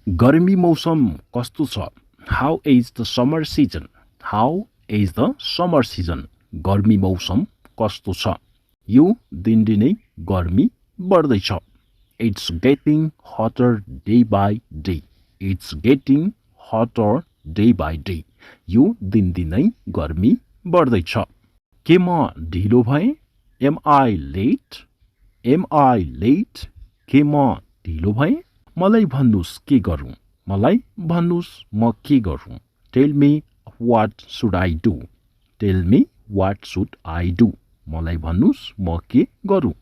गर्मी मौसम कस्तो छ? How is the summer season? How is the summer season? गर्मी मौसम कस्तो छ? यो दिनदिनै गर्मी बढ्दैछ. It's getting hotter day by day. It's getting hotter day by day. यो दिनदिनै गर्मी बढ्दैछ. के म ढिलो भएँ? Am I late? Am I late? के म ढिलो भएँ? मलाई भन्नुस् के गरौँ? मलाई भन्नुस् म के गरौँ? Tell me what should I do? Tell me what should I do? मलाई भन्नुस् म के गरौँ?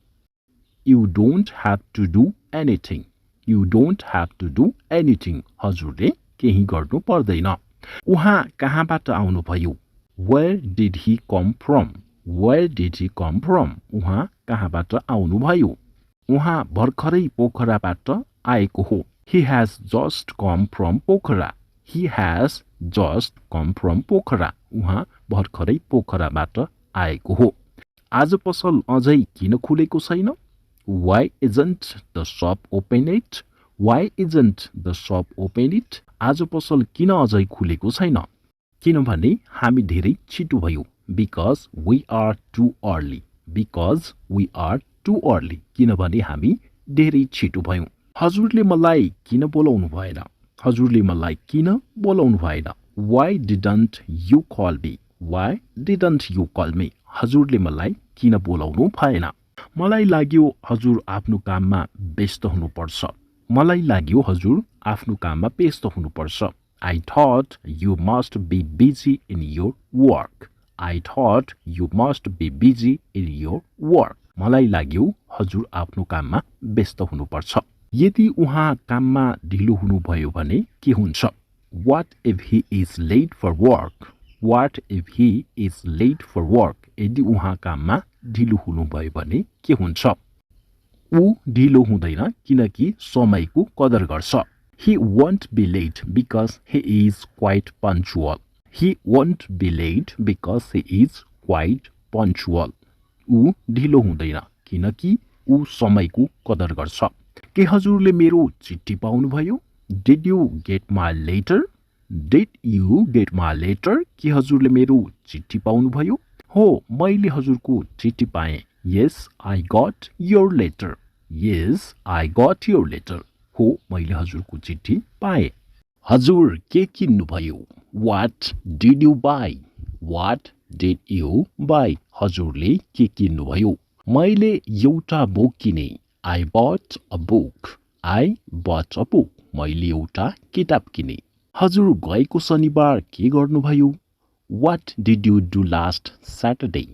You don't have to do anything. You don't have to do anything. हजुरले केही गर्नु पर्दैन. उहाँ कहाँबाट आउनुभयो? Where did he come from? Where did he come from? उहाँ कहाँबाट आउनुभयो? उहाँ भर्खरै पोखराबाट आएको हो. He has just come from Pokhara. He has just come from Pokhara. उहाँ भर्खरै पोखराबाट आएको हो. आज पसल अझै किन खुलेको छैन? Why isn't the shop open yet? Why isn't the shop open yet? आज पसल किन अझै खुलेको छैन? किनभने हामी धेरै छिटो भयौं. Because we are too early. Because we are too early. किनभने हामी धेरै छिटो भयौं. हजुरले मलाई किन बोलाउनु भएन? हजुरले मलाई किन बोलाउनु भएन? Why didn't you call me? Why didn't you call me? हजुरले मलाई किन बोलाउनु भएन? मलाई लाग्यो हजुर आफ्नो काममा व्यस्त हुनुपर्छ. मलाई लाग्यो हजुर आफ्नो काममा व्यस्त हुनुपर्छ. I thought you must be busy in your work. I thought you must be busy in your work. मलाई लाग्यो हजुर आफ्नो काममा व्यस्त हुनुपर्छ. यदि उहाँ काममा ढिलो हुनुभयो भने के हुन्छ? What if he is late for work? What if he is late for work? यदि उहाँ काममा ढिलो हुनुभयो भने के हुन्छ? ऊ ढिलो हुँदैन किनकि समयको कदर गर्छ. He won't be late because he is quite punctual. He won't be late because he is quite punctual. ऊ ढिलो हुँदैन किनकि ऊ समयको कदर गर्छ. के हजुरले मेरो चिट्ठी पाउनुभयो? Did you get my letter? Did you get my letter? के हजुरले मेरो चिट्ठी पाउनुभयो? हो, मैले हजुरको चिट्ठी पाएँ. Yes, I got your letter. Yes, I got your letter. हो, मैले हजुरको चिट्ठी पाएँ. हजुर के किन्नुभयो? What did you buy? What did you buy? हजुरले के किन्नुभयो? मैले एउटा बुक किने. I bought a book. I bought a book. मैले एउटा किताब किने. हजुर गएको शनिबार के गर्नुभयो? What did you do last Saturday?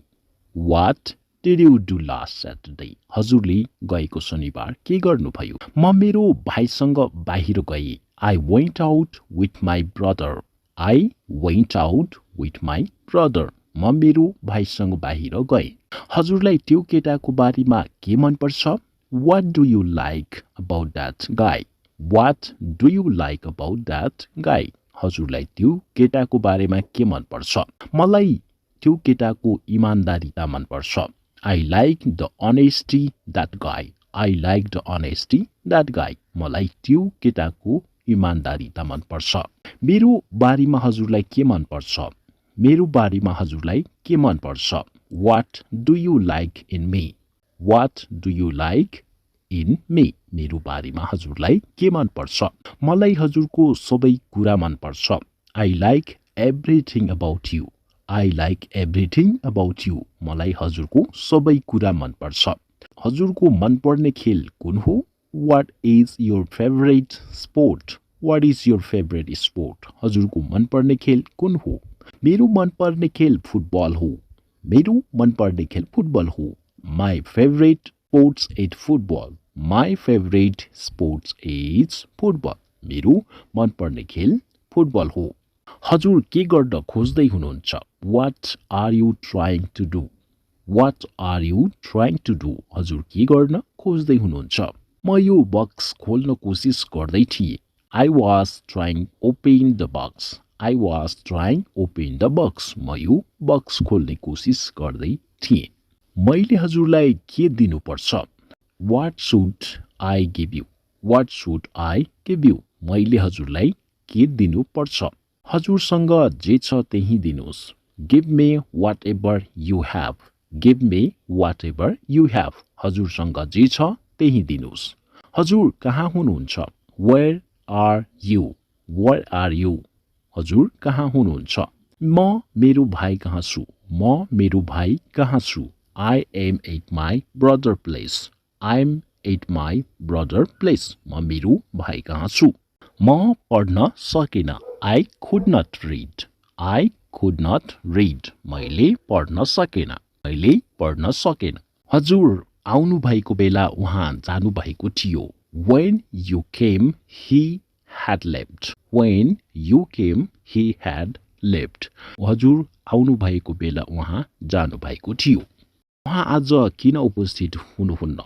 What did you do last Saturday? हजुरले गएको शनिबार के गर्नुभयो? म मेरो भाइसँग बाहिर गएँ. I went out with my brother. I went out with my brother. म मेरो भाइसँग बाहिर गएँ. हजुरलाई त्यो केटाको बारेमा के मन पर्छ? What do you like about that guy? What do you like about that guy? हजुरलाई त्यो केटाको बारेमा के मन पर्छ? मलाई त्यो केटाको इमानदारीता मन पर्छ. I like the honesty that guy. I like the honesty that guy. मलाई त्यो केटाको इमानदारीता मन पर्छ. मेरो बारेमा हजुरलाई के मन पर्छ? मेरो बारेमा हजुरलाई के मन पर्छ? What do you like in me? What do you like in me? मेरो बारेमा हजुरलाई के मन पर्छ? मलाई हजुरको सबै कुरा मन पर्छ. I like everything about you. I like everything about you. मलाई हजुरको सबै कुरा मन पर्छ. हजुरको मनपर्ने खेल कुन हो? What is your favorite sport? What is your favorite sport? हजुरको मनपर्ने खेल कुन हो? मेरो मनपर्ने खेल फुटबल हो. मेरो मनपर्ने खेल फुटबल हो. My favorite sports is football. My favorite sports is football. मेरो मनपर्ने खेल फुटबल हो. हजुर के गर्न खोज्दै हुनुहुन्छ? What are you trying to do? What are you trying to do? हजुर के गर्न खोज्दै हुनुहुन्छ? म यो बक्स खोल्न कोसिस गर्दै थिएँ. I was trying open the box. I was trying open the box. म यो बक्स खोल्ने कोसिस गर्दै थिएँ. मैले हजुरलाई के दिनुपर्छ? What should I give you? What should I give you? मैले हजुरलाई के दिनु पर्छ हजुरसँग जे छ त्यही दिनुस् give me whatever you have give me whatever you have हजुरसँग जे छ त्यही दिनुस् हजुर कहाँ हुनुहुन्छ वेयर आर यु हजुर कहाँ हुनुहुन्छ म मेरो भाइ कहाँ छु I am at my brother place म मेरो भाइ कहाँ छु म पढ्न सकिन I could not read मैले पढ्न सकेन हजुर आउनु भएको बेला उहाँ जानु भएको थियो when you came he had left हजुर आउनु भएको बेला उहाँ जानु भएको थियो उहाँ आज किन उपस्थित हुनुहुन्न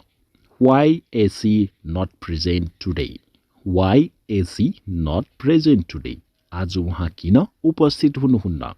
why is he not present today आज उहाँ किन उपस्थित हुनुहुन्न